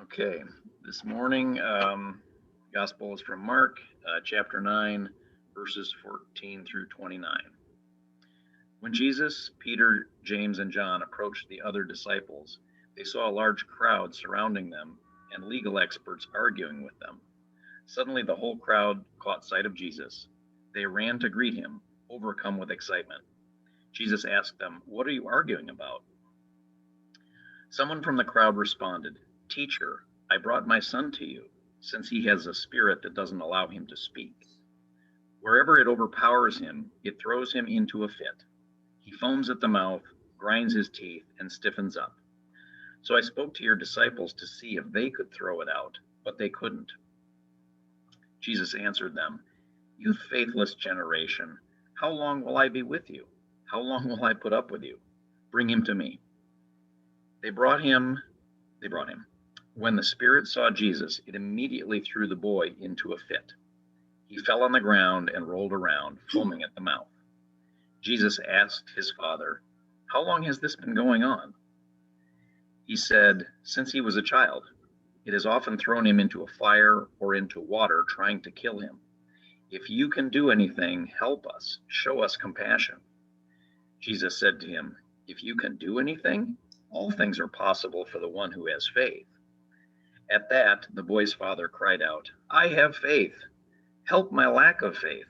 Okay, this morning, Gospel is from Mark, chapter 9, verses 14 through 29. When Jesus, Peter, James, and John approached the other disciples, they saw a large crowd surrounding them and legal experts arguing with them. Suddenly, the whole crowd caught sight of Jesus. They ran to greet him, overcome with excitement. Jesus asked them, "What are you arguing about?" Someone from the crowd responded, "Teacher, I brought my son to you, since he has a spirit that doesn't allow him to speak. Wherever it overpowers him, it throws him into a fit. He foams at the mouth, grinds his teeth, and stiffens up. So I spoke to your disciples to see if they could throw it out, but they couldn't." Jesus answered them, "You faithless generation, how long will I be with you? How long will I put up with you? Bring him to me." They brought him. When the spirit saw Jesus, it immediately threw the boy into a fit. He fell on the ground and rolled around, foaming at the mouth. Jesus asked his father, "How long has this been going on?" He said, "Since he was a child. It has often thrown him into a fire or into water, trying to kill him. If you can do anything, help us, show us compassion." Jesus said to him, "If you can do anything, all things are possible for the one who has faith." At that, the boy's father cried out, "I have faith. Help my lack of faith."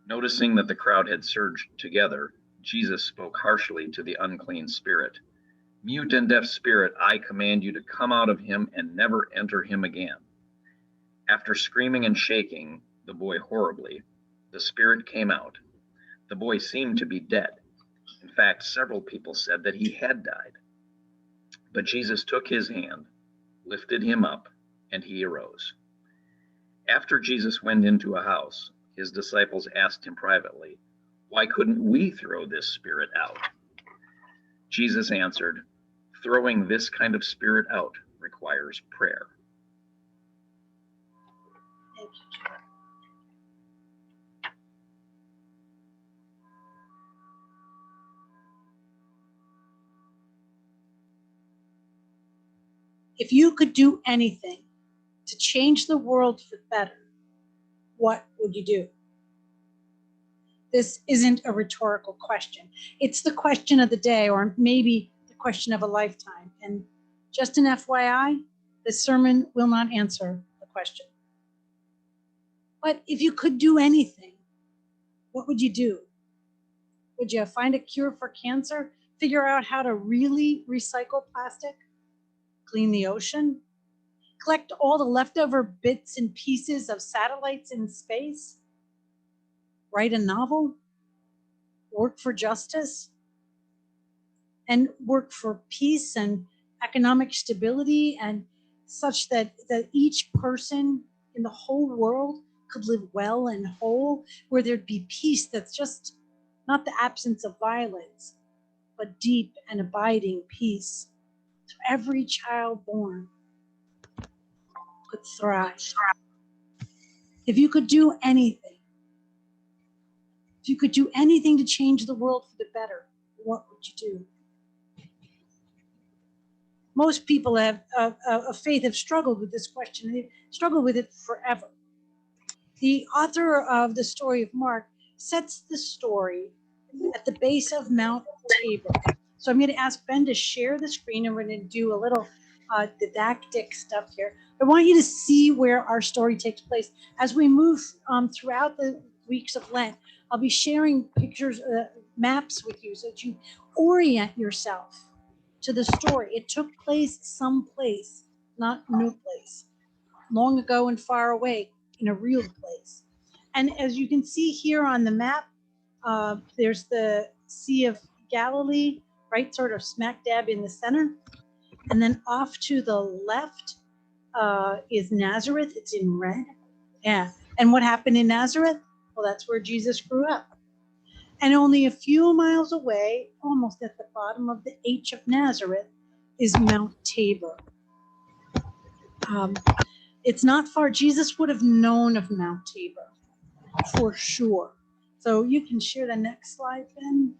Noticing that the crowd had surged together, Jesus spoke harshly to the unclean spirit. "Mute and deaf spirit, I command you to come out of him and never enter him again." After screaming and shaking the boy horribly, the spirit came out. The boy seemed to be dead. In fact, several people said that he had died. But Jesus took his hand, lifted him up, and he arose. After Jesus went into a house, his disciples asked him privately, "Why couldn't we throw this spirit out?" Jesus answered, "Throwing this kind of spirit out requires prayer." Thank you, Joe. If you could do anything to change the world for the better, what would you do? This isn't a rhetorical question. It's the question of the day, or maybe the question of a lifetime. And just an FYI, this sermon will not answer the question. But if you could do anything, what would you do? Would you find a cure for cancer? Figure out how to really recycle plastic? Clean the ocean? Collect all the leftover bits and pieces of satellites in space? Write a novel? Work for justice? And work for peace and economic stability, and such that each person in the whole world could live well and whole, where there'd be peace that's just not the absence of violence, but deep and abiding peace. So every child born could thrive. If you could do anything, if you could do anything to change the world for the better, what would you do? Most people of faith have struggled with this question. They've struggled with it forever. The author of the story of Mark sets the story at the base of Mount Tabor. So I'm going to ask Ben to share the screen, and we're going to do a little didactic stuff here. I want you to see where our story takes place. As we move throughout the weeks of Lent, I'll be sharing pictures, maps with you, so that you orient yourself to the story. It took place someplace, not no place, long ago and far away, in a real place. And as you can see here on the map, there's the Sea of Galilee, right, sort of smack dab in the center. And then off to the left is Nazareth. It's in red. Yeah. And what happened in Nazareth? Well, that's where Jesus grew up. And only a few miles away, almost at the bottom of the H of Nazareth, is Mount Tabor. It's not far. Jesus would have known of Mount Tabor for sure. So you can share the next slide, Ben.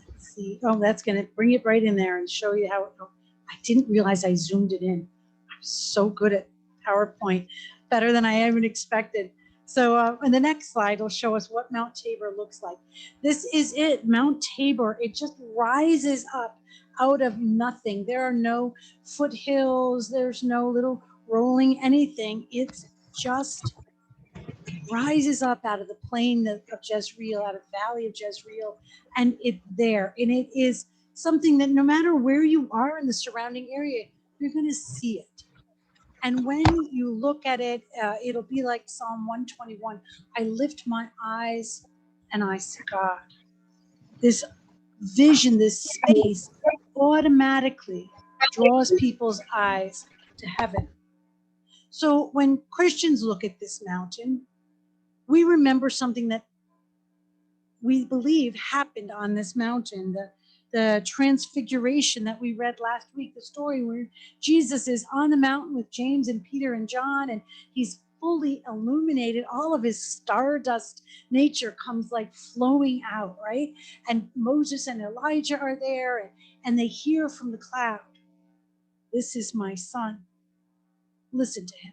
Let's see. Oh, that's going to bring it right in there and show you how it goes. I didn't realize I zoomed it in. I'm so good at PowerPoint, better than I even expected. So in the next slide, will show us what Mount Tabor looks like. This is it, Mount Tabor. It just rises up out of nothing. There are no foothills. There's no little rolling anything. It's just rises up out of the plain of Jezreel, out of the valley of Jezreel, and it's there. And it is something that no matter where you are in the surrounding area, you're going to see it. And when you look at it, it'll be like Psalm 121. I lift my eyes and I see God. This vision, this space automatically draws people's eyes to heaven. So when Christians look at this mountain, we remember something that we believe happened on this mountain, the transfiguration that we read last week, the story where Jesus is on the mountain with James and Peter and John, and he's fully illuminated. All of his stardust nature comes like flowing out, right? And Moses and Elijah are there, and they hear from the cloud, "This is my son. Listen to him."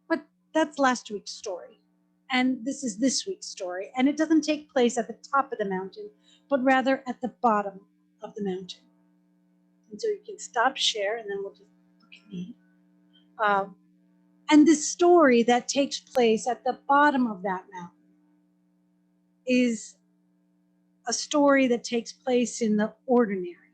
But that's last week's story. And this is this week's story. And it doesn't take place at the top of the mountain, but rather at the bottom of the mountain. And so you can stop share, and then we'll just look at me. And this story that takes place at the bottom of that mountain is a story that takes place in the ordinary,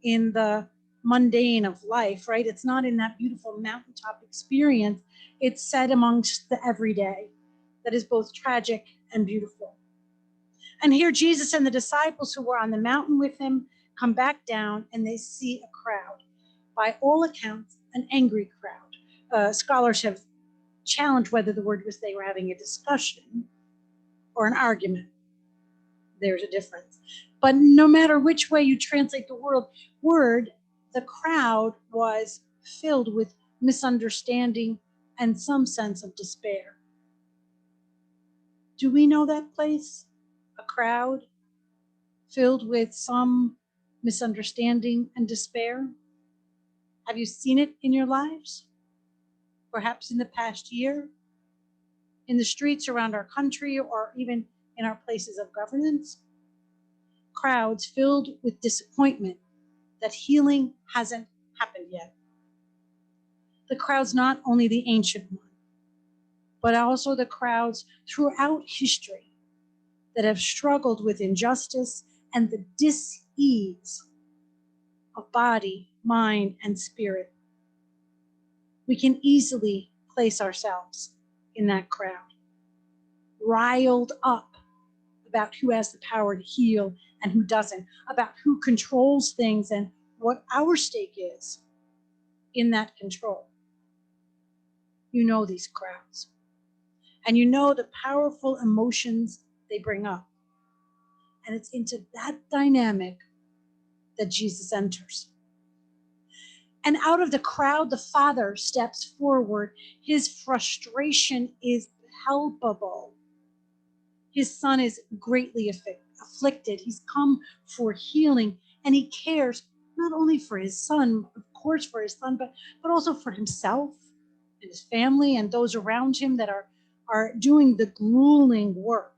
in the mundane of life, right? It's not in that beautiful mountaintop experience. It's set amongst the everyday that is both tragic and beautiful. And here Jesus and the disciples who were on the mountain with him come back down, and they see a crowd. By all accounts, an angry crowd. Scholars have challenged whether the word was they were having a discussion or an argument. There's a difference. But no matter which way you translate the word, the crowd was filled with misunderstanding and some sense of despair. Do we know that place? A crowd filled with some misunderstanding and despair? Have you seen it in your lives? Perhaps in the past year? In the streets around our country, or even in our places of governance? Crowds filled with disappointment that healing hasn't happened yet. The crowd's not only the ancient one, but also the crowds throughout history that have struggled with injustice and the dis-ease of body, mind, and spirit. We can easily place ourselves in that crowd, riled up about who has the power to heal and who doesn't, about who controls things and what our stake is in that control. You know these crowds, and you know the powerful emotions they bring up. And it's into that dynamic that Jesus enters. And out of the crowd, the Father steps forward. His frustration is palpable. His Son is greatly afflicted. He's come for healing, and he cares not only for his Son, of course for his Son, but also for himself and his family and those around him that are doing the grueling work,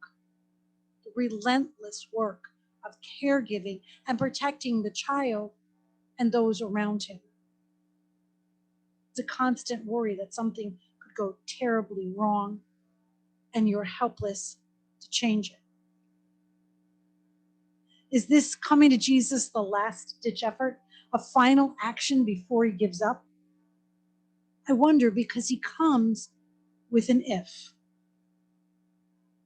the relentless work of caregiving and protecting the child and those around him. It's a constant worry that something could go terribly wrong, and you're helpless to change it. Is this coming to Jesus the last-ditch effort, a final action before he gives up? I wonder, because he comes with an if.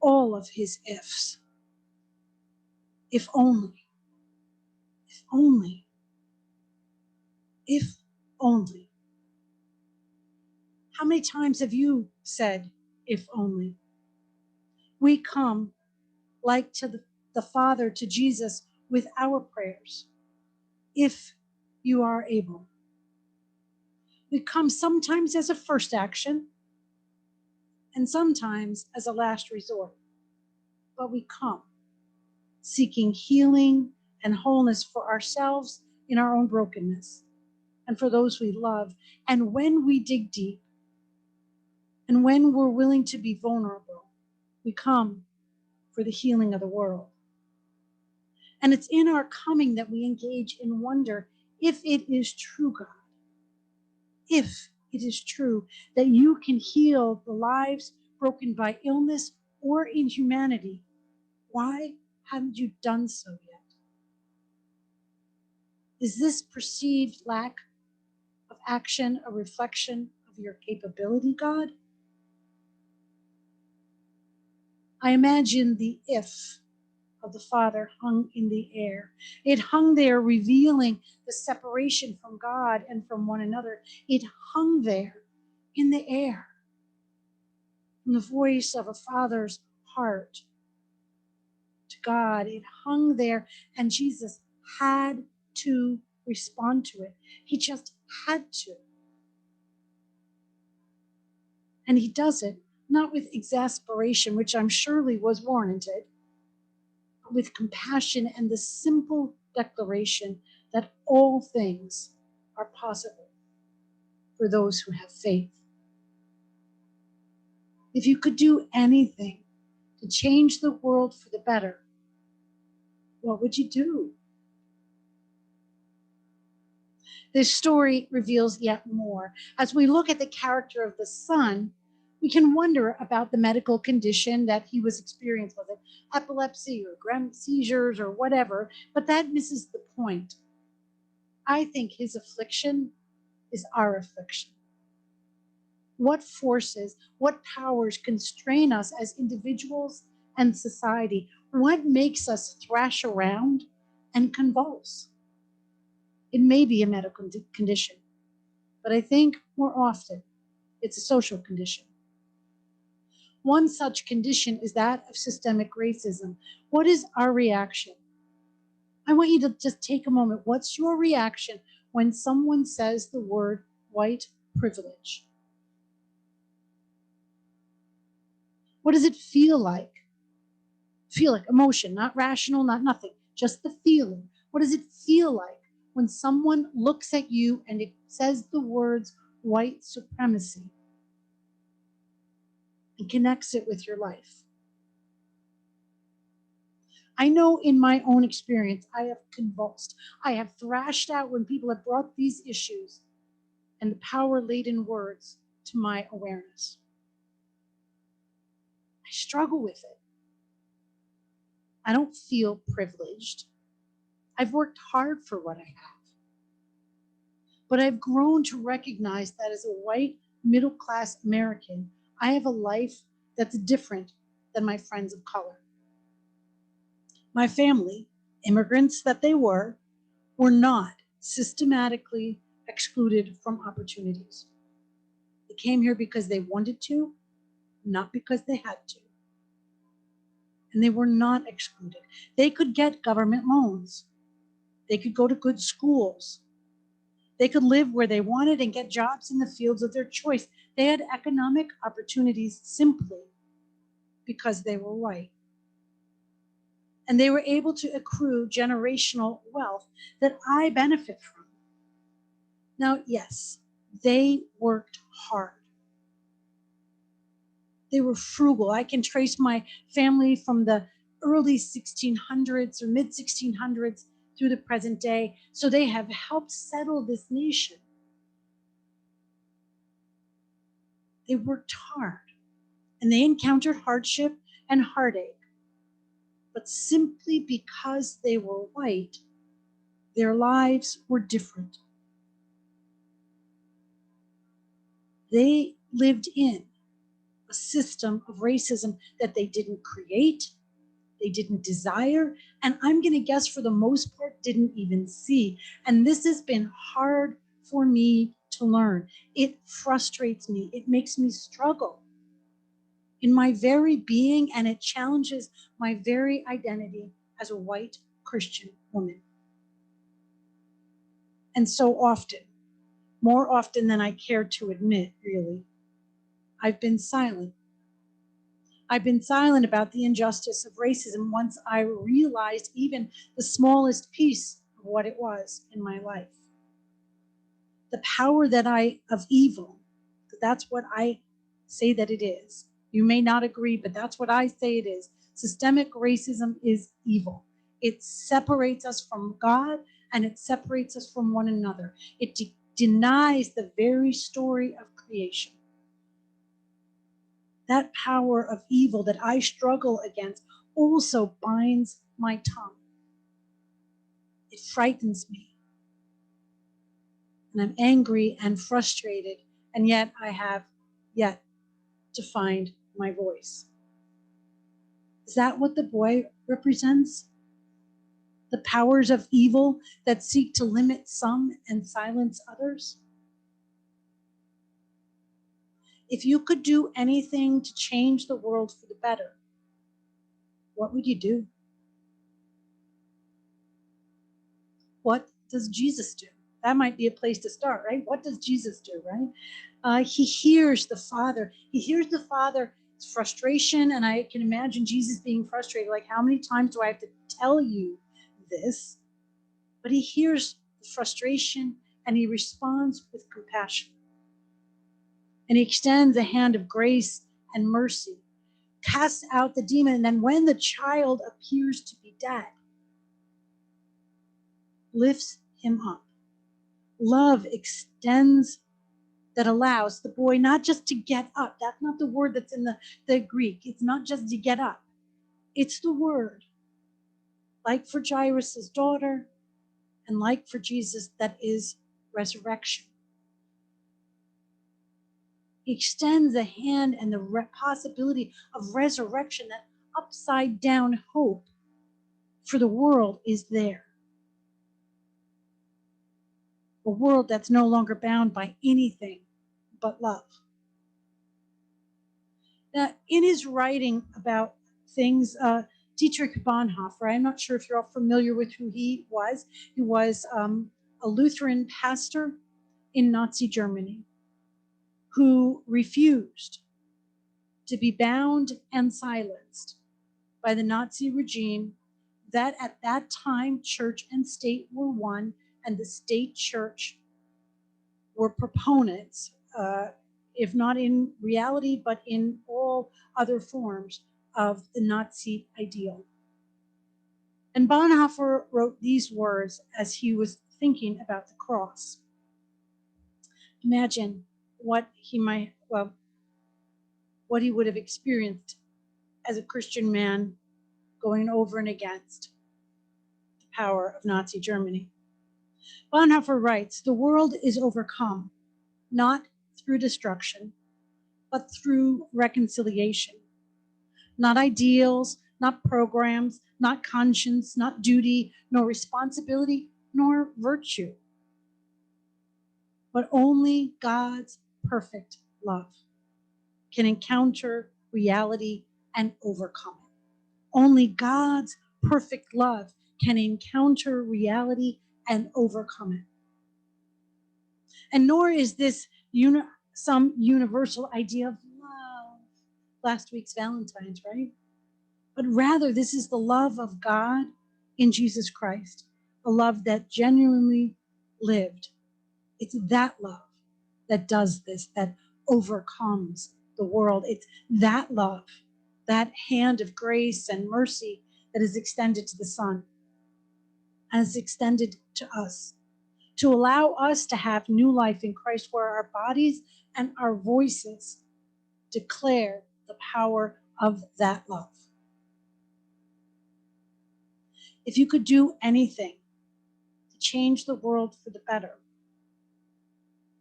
All of his ifs. If only. If only. If only. How many times have you said, if only? We come like to the Father, to Jesus, with our prayers. If you are able. We come sometimes as a first action and sometimes as a last resort. But we come seeking healing and wholeness for ourselves in our own brokenness and for those we love. And when we dig deep and when we're willing to be vulnerable, we come for the healing of the world. And it's in our coming that we engage in wonder if it is true, God, if it is true that you can heal the lives broken by illness or inhumanity. Why haven't you done so yet? Is this perceived lack of action a reflection of your capability, God? I imagine the if of the Father hung in the air. It hung there, revealing the separation from God and from one another. It hung there in the air, from the voice of a father's heart to God. It hung there, and Jesus had to respond to it. He just had to. And he does it not with exasperation, which I'm surely was warranted, but with compassion and the simple declaration that all things are possible for those who have faith. If you could do anything to change the world for the better, what would you do? This story reveals yet more. As we look at the character of the son, we can wonder about the medical condition that he was experiencing, was it epilepsy or grand seizures or whatever, but that misses the point. I think his affliction is our affliction. What forces, what powers constrain us as individuals and society? What makes us thrash around and convulse? It may be a medical condition, but I think more often it's a social condition. One such condition is that of systemic racism. What is our reaction? I want you to just take a moment. What's your reaction when someone says the word white privilege? What does it feel like? Feel like emotion, not rational, not nothing, just the feeling. What does it feel like when someone looks at you and it says the words white supremacy and connects it with your life? I know in my own experience, I have convulsed. I have thrashed out when people have brought these issues and the power-laden words to my awareness. I struggle with it. I don't feel privileged. I've worked hard for what I have. But I've grown to recognize that as a white, middle-class American, I have a life that's different than my friends of color. My family, immigrants that they were not systematically excluded from opportunities. They came here because they wanted to, not because they had to. And they were not excluded. They could get government loans. They could go to good schools. They could live where they wanted and get jobs in the fields of their choice. They had economic opportunities simply because they were white. And they were able to accrue generational wealth that I benefit from. Now, yes, they worked hard. They were frugal. I can trace my family from the early 1600s or mid 1600s through the present day. So they have helped settle this nation. They worked hard and they encountered hardship and heartache. But simply because they were white, their lives were different. They lived in a system of racism that they didn't create, they didn't desire, and I'm going to guess for the most part didn't even see. And this has been hard for me to learn. It frustrates me. It makes me struggle in my very being, and it challenges my very identity as a white Christian woman. And so often, more often than I care to admit, really, I've been silent. I've been silent about the injustice of racism once I realized even the smallest piece of what it was in my life. The power of evil, that's what I say that it is. You may not agree, but that's what I say it is. Systemic racism is evil. It separates us from God and it separates us from one another. It denies the very story of creation. That power of evil that I struggle against also binds my tongue. It frightens me. And I'm angry and frustrated, and yet I have yet to find my voice. Is that what the boy represents? The powers of evil that seek to limit some and silence others? If you could do anything to change the world for the better, what would you do? What does Jesus do? That might be a place to start, right? What does Jesus do, right? He hears the Father. He hears the Father's frustration, and I can imagine Jesus being frustrated. Like, how many times do I have to tell you this? But he hears the frustration, and he responds with compassion. And he extends a hand of grace and mercy, casts out the demon, and then when the child appears to be dead, lifts him up. Love extends, that allows the boy not just to get up. That's not the word that's in the Greek. It's not just to get up. It's the word, like for Jairus' daughter and like for Jesus, that is resurrection. He extends a hand and the possibility of resurrection, that upside down hope for the world is there. A world that's no longer bound by anything but love. Now, in his writing about things, Dietrich Bonhoeffer, I'm not sure if you're all familiar with who he was. He was a Lutheran pastor in Nazi Germany who refused to be bound and silenced by the Nazi regime, that at that time church and state were one, and the state church were proponents, if not in reality, but in all other forms of the Nazi ideal. And Bonhoeffer wrote these words as he was thinking about the cross. Imagine what he would have experienced as a Christian man going over and against the power of Nazi Germany. Bonhoeffer writes, "The world is overcome, not through destruction, but through reconciliation. Not ideals, not programs, not conscience, not duty, nor responsibility, nor virtue, but only God's perfect love can encounter reality and overcome it. Only God's perfect love can encounter reality and overcome it. And nor is this some universal idea of love, last week's Valentine's, right? But rather, this is the love of God in Jesus Christ, a love that genuinely lived. It's that love that does this, that overcomes the world. It's that love, that hand of grace and mercy that is extended to the Son and is extended to us, to allow us to have new life in Christ, where our bodies and our voices declare the power of that love. If you could do anything to change the world for the better,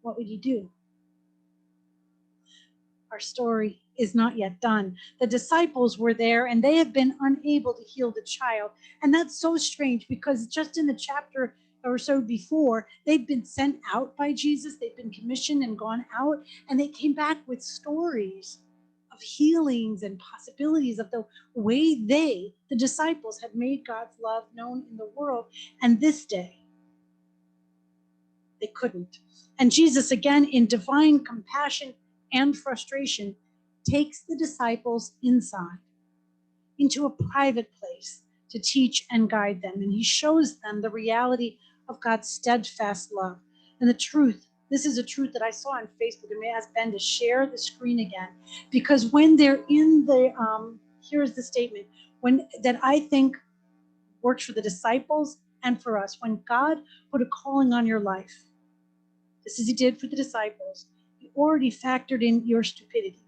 what would you do? Our story is not yet done. The disciples were there and they have been unable to heal the child. And that's so strange, because just in the chapter or so before, they'd been sent out by Jesus. They'd been commissioned and gone out, and they came back with stories of healings and possibilities of the way the disciples, had made God's love known in the world. And this day, they couldn't. And Jesus, again, in divine compassion and frustration, takes the disciples inside into a private place to teach and guide them. And he shows them the reality of God's steadfast love and the truth. This is a truth that I saw on Facebook, and may I ask Ben to share the screen again, because when they're in the, here's the statement, when that I think works for the disciples and for us. When God put a calling on your life, just as he did for the disciples, he already factored in your stupidity.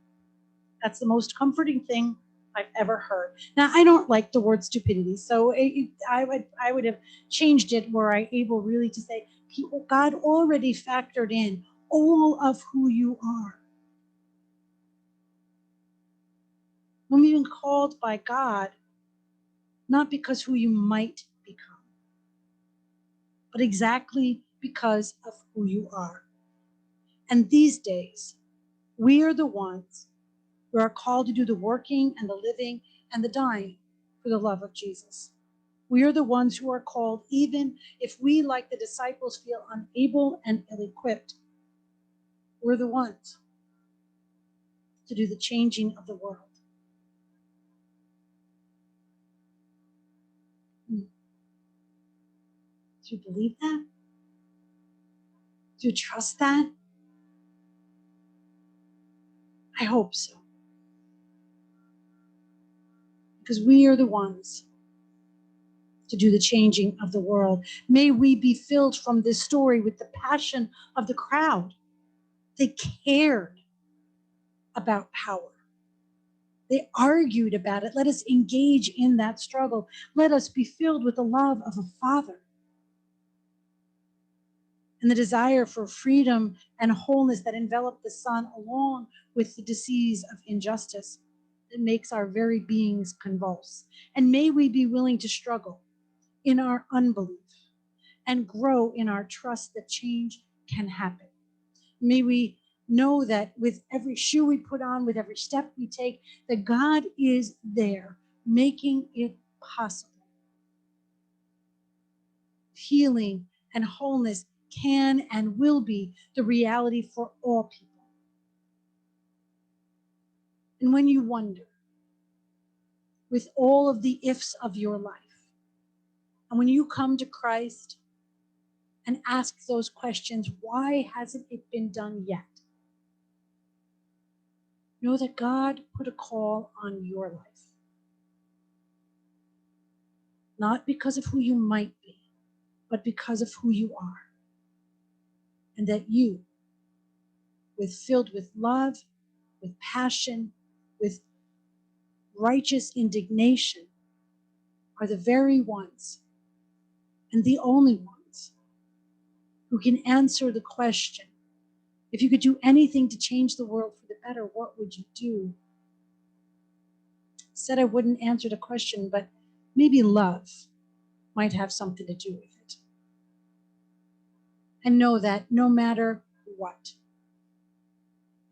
That's the most comforting thing I've ever heard. Now, I don't like the word stupidity, so I would have changed it were I able really to say, God already factored in all of who you are. When we've been called by God, not because who you might become, but exactly because of who you are. And these days, we are the ones who are called to do the working and the living and the dying for the love of Jesus. We are the ones who are called, even if we, like the disciples, feel unable and ill-equipped. We're the ones to do the changing of the world. Do you believe that? Do you trust that? I hope so. Because we are the ones to do the changing of the world. May we be filled from this story with the passion of the crowd. They cared about power. They argued about it. Let us engage in that struggle. Let us be filled with the love of a father and the desire for freedom and wholeness that envelop the Son, along with the disease of injustice that makes our very beings convulse. And may we be willing to struggle in our unbelief and grow in our trust that change can happen. May we know that with every shoe we put on, with every step we take, that God is there making it possible. Healing and wholeness can and will be the reality for all people. And when you wonder, with all of the ifs of your life, and when you come to Christ and ask those questions, why hasn't it been done yet? Know that God put a call on your life. Not because of who you might be, but because of who you are. And that you, filled with love, with passion, with righteous indignation, are the very ones and the only ones who can answer the question, if you could do anything to change the world for the better, what would you do? I said I wouldn't answer the question, but maybe love might have something to do with it. And know that no matter what,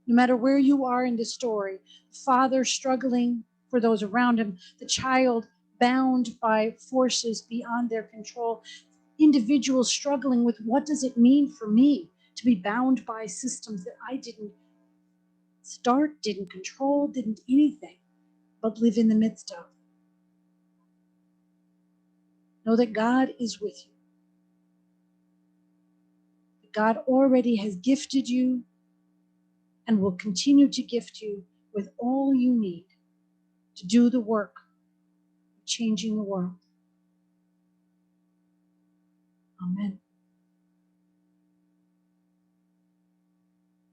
no matter where you are in the story, the father struggling for those around him, the child bound by forces beyond their control, individuals struggling with what does it mean for me to be bound by systems that I didn't start, didn't control, didn't anything, but live in the midst of. Know that God is with you. That God already has gifted you and will continue to gift you with all you need to do the work of changing the world. Amen.